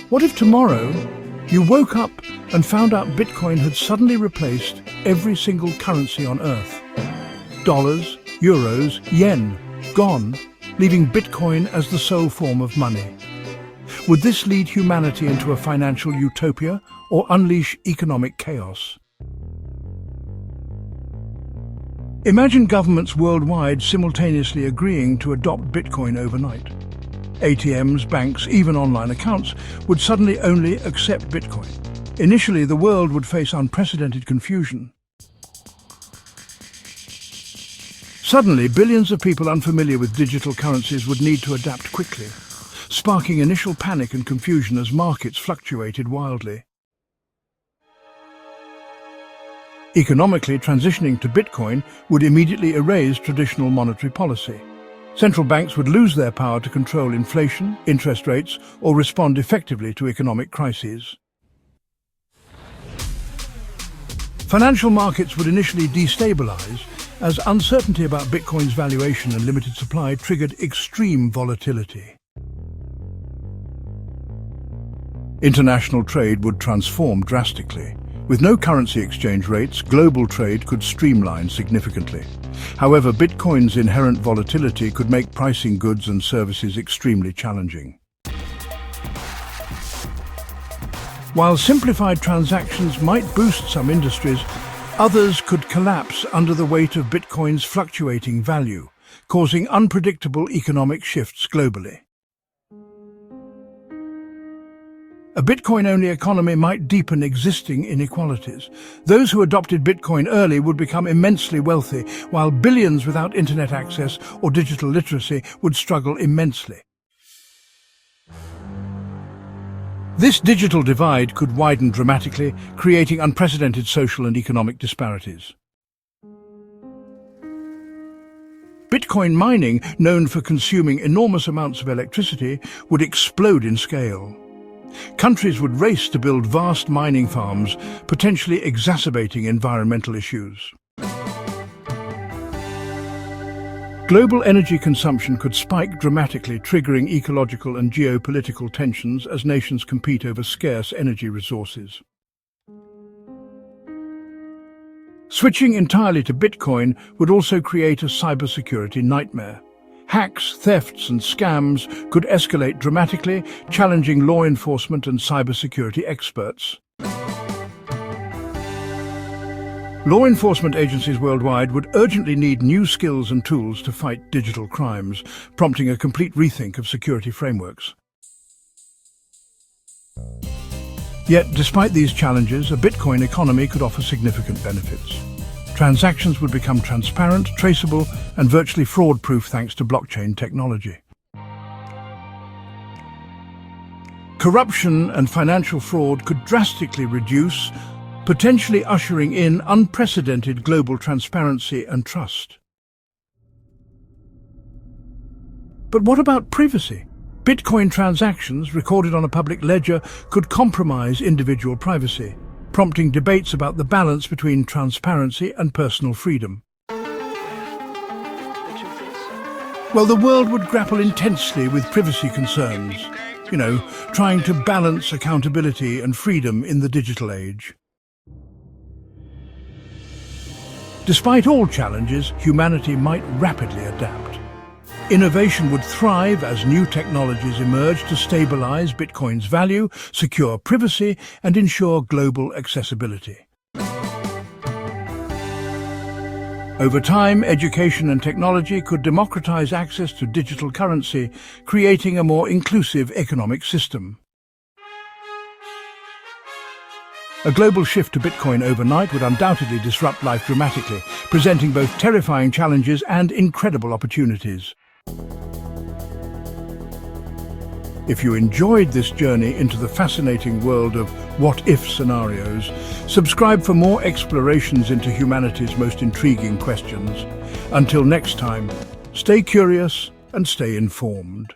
What if tomorrow you woke up and found out Bitcoin had suddenly replaced every single currency on Earth? Dollars, euros, yen, gone, leaving Bitcoin as the sole form of money. Would this lead humanity into a financial utopia or unleash economic chaos? Imagine governments worldwide simultaneously agreeing to adopt Bitcoin overnight. ATMs, banks, even online accounts would suddenly only accept Bitcoin. Initially, the world would face unprecedented confusion. Suddenly, billions of people unfamiliar with digital currencies would need to adapt quickly, sparking initial panic and confusion as markets fluctuated wildly. Economically, transitioning to Bitcoin would immediately erase traditional monetary policy. Central banks would lose their power to control inflation, interest rates, or respond effectively to economic crises. Financial markets would initially destabilize, as uncertainty about Bitcoin's valuation and limited supply triggered extreme volatility. International trade would transform drastically. With no currency exchange rates, global trade could streamline significantly. However, Bitcoin's inherent volatility could make pricing goods and services extremely challenging. While simplified transactions might boost some industries, others could collapse under the weight of Bitcoin's fluctuating value, causing unpredictable economic shifts globally. A Bitcoin-only economy might deepen existing inequalities. Those who adopted Bitcoin early would become immensely wealthy, while billions without internet access or digital literacy would struggle immensely. This digital divide could widen dramatically, creating unprecedented social and economic disparities. Bitcoin mining, known for consuming enormous amounts of electricity, would explode in scale. Countries would race to build vast mining farms, potentially exacerbating environmental issues. Global energy consumption could spike dramatically, triggering ecological and geopolitical tensions as nations compete over scarce energy resources. Switching entirely to Bitcoin would also create a cybersecurity nightmare. Hacks, thefts, and scams could escalate dramatically, challenging law enforcement and cybersecurity experts. Law enforcement agencies worldwide would urgently need new skills and tools to fight digital crimes, prompting a complete rethink of security frameworks. Yet, despite these challenges, a Bitcoin economy could offer significant benefits. Transactions would become transparent, traceable, and virtually fraud-proof thanks to blockchain technology. Corruption and financial fraud could drastically reduce, potentially ushering in unprecedented global transparency and trust. But what about privacy? Bitcoin transactions recorded on a public ledger could compromise individual privacy, prompting debates about the balance between transparency and personal freedom. Well, the world would grapple intensely with privacy concerns, trying to balance accountability and freedom in the digital age. Despite all challenges, humanity might rapidly adapt. Innovation would thrive as new technologies emerge to stabilize Bitcoin's value, secure privacy, and ensure global accessibility. Over time, education and technology could democratize access to digital currency, creating a more inclusive economic system. A global shift to Bitcoin overnight would undoubtedly disrupt life dramatically, presenting both terrifying challenges and incredible opportunities. If you enjoyed this journey into the fascinating world of what-if scenarios, subscribe for more explorations into humanity's most intriguing questions. Until next time, stay curious and stay informed.